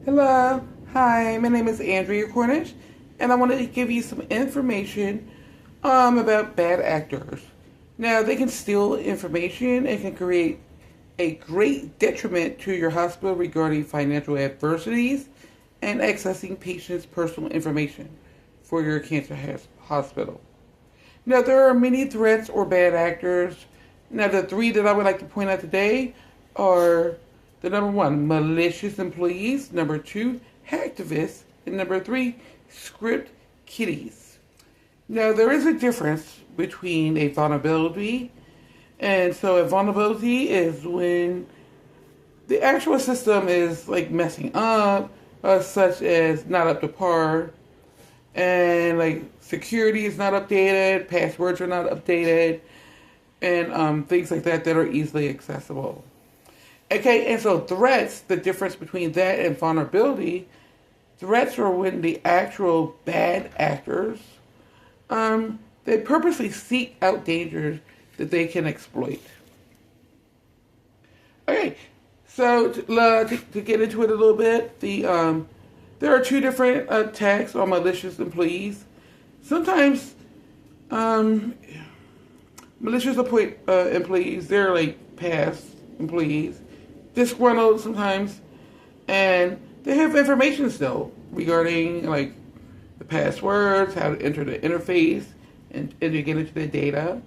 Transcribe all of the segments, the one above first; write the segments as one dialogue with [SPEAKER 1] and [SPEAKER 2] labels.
[SPEAKER 1] Hello. Hi, my name is Andrea Cornish, and I wanted to give you some information about bad actors. Now, they can steal information and can create a great detriment to your hospital regarding financial adversities and accessing patients' personal information for your hospital. Now, there are many threats or bad actors. Now, the three that I would like to point out today are the number one, malicious employees, number two, hacktivists, and number three, script kiddies. Now, there is a difference between a vulnerability, and so a vulnerability is when the actual system is like messing up, such as not up to par, and like security is not updated, passwords are not updated, and things like that that are easily accessible. Okay, and so threats, the difference between that and vulnerability, threats are when the actual bad actors, they purposely seek out dangers that they can exploit. Okay, so to get into it a little bit, there are two different attacks on malicious employees. Sometimes malicious employees, they're like past employees, disgruntled sometimes, and they have information still regarding like the passwords, how to enter the interface, and to get into the data.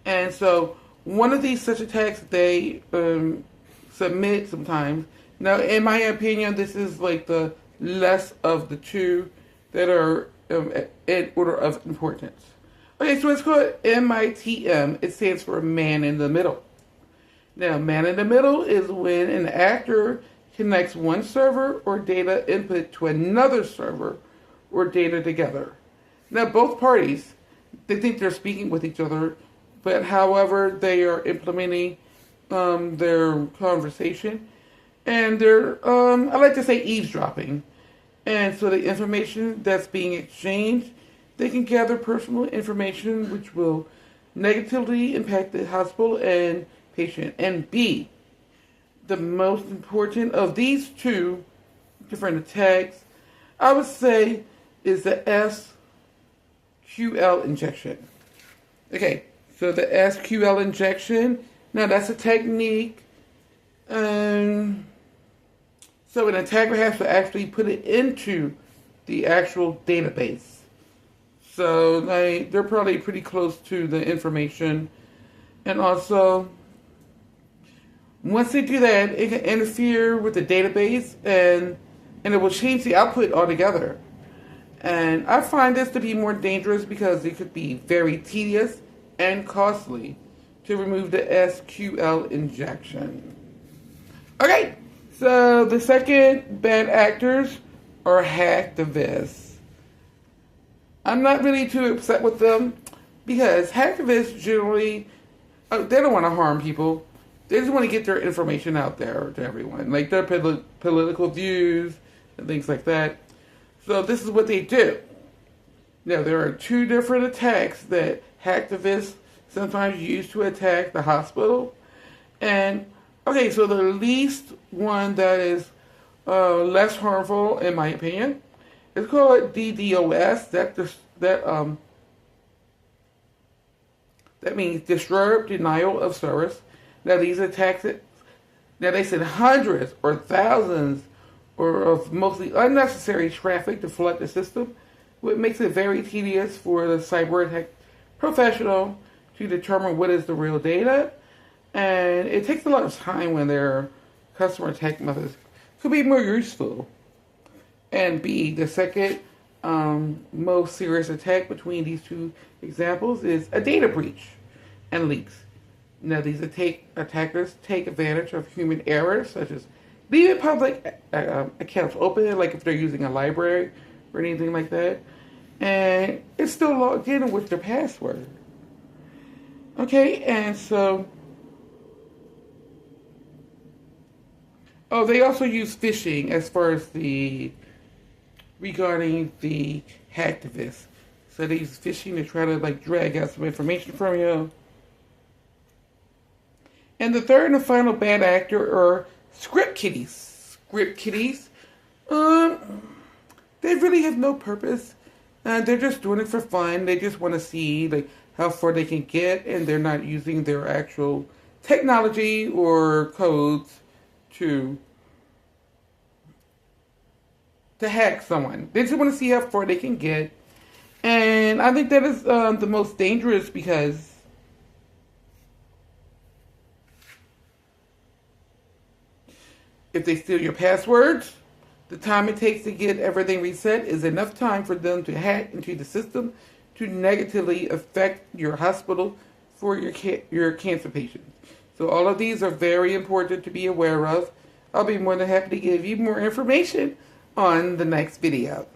[SPEAKER 1] And so one of these such attacks they submit sometimes. Now, in my opinion, this is like the less of the two that are in order of importance. Okay, so it's called MITM. It stands for Man in the Middle. Now, man in the middle is when an actor connects one server or data input to another server or data together. Now, both parties, they think they're speaking with each other, but however, they are implementing their conversation, and they're, I like to say, eavesdropping. And so the information that's being exchanged, they can gather personal information which will negatively impact the hospital and patient. And B, the most important of these two different attacks, I would say, is the SQL injection. Okay, so the SQL injection, now that's a technique. So an attacker has to actually put it into the actual database. So they're probably pretty close to the information. And also, once they do that, it can interfere with the database and it will change the output altogether. And I find this to be more dangerous because it could be very tedious and costly to remove the SQL injection. Okay, so the second bad actors are hacktivists. I'm not really too upset with them because hacktivists generally, they don't want to harm people. They just want to get their information out there to everyone, like their political views and things like that. So this is what they do. Now, there are two different attacks that hacktivists sometimes use to attack the hospital. And, okay, so the least one that is less harmful, in my opinion, is called DDoS. That means Disturbed Denial of Service. Now, these attacks, now they send hundreds or thousands of mostly unnecessary traffic to flood the system, which makes it very tedious for the cyber attack professional to determine what is the real data. And it takes a lot of time when their customer attack methods could be more useful. And B, the second most serious attack between these two examples is a data breach and leaks. Now, these attackers take advantage of human errors, such as leaving public accounts open, like if they're using a library or anything like that, and it's still logged in with their password. Okay, and so, they also use phishing as far as regarding the hacktivists. So they use phishing to try to like drag out some information from you. And the third and the final bad actor are script kiddies. Script kiddies They really have no purpose. They're just doing it for fun. They just want to see like how far they can get, and they're not using their actual technology or codes to hack someone. They just want to see how far they can get, and I think that is the most dangerous because if they steal your passwords, the time it takes to get everything reset is enough time for them to hack into the system to negatively affect your hospital for your cancer patients. So all of these are very important to be aware of. I'll be more than happy to give you more information on the next video.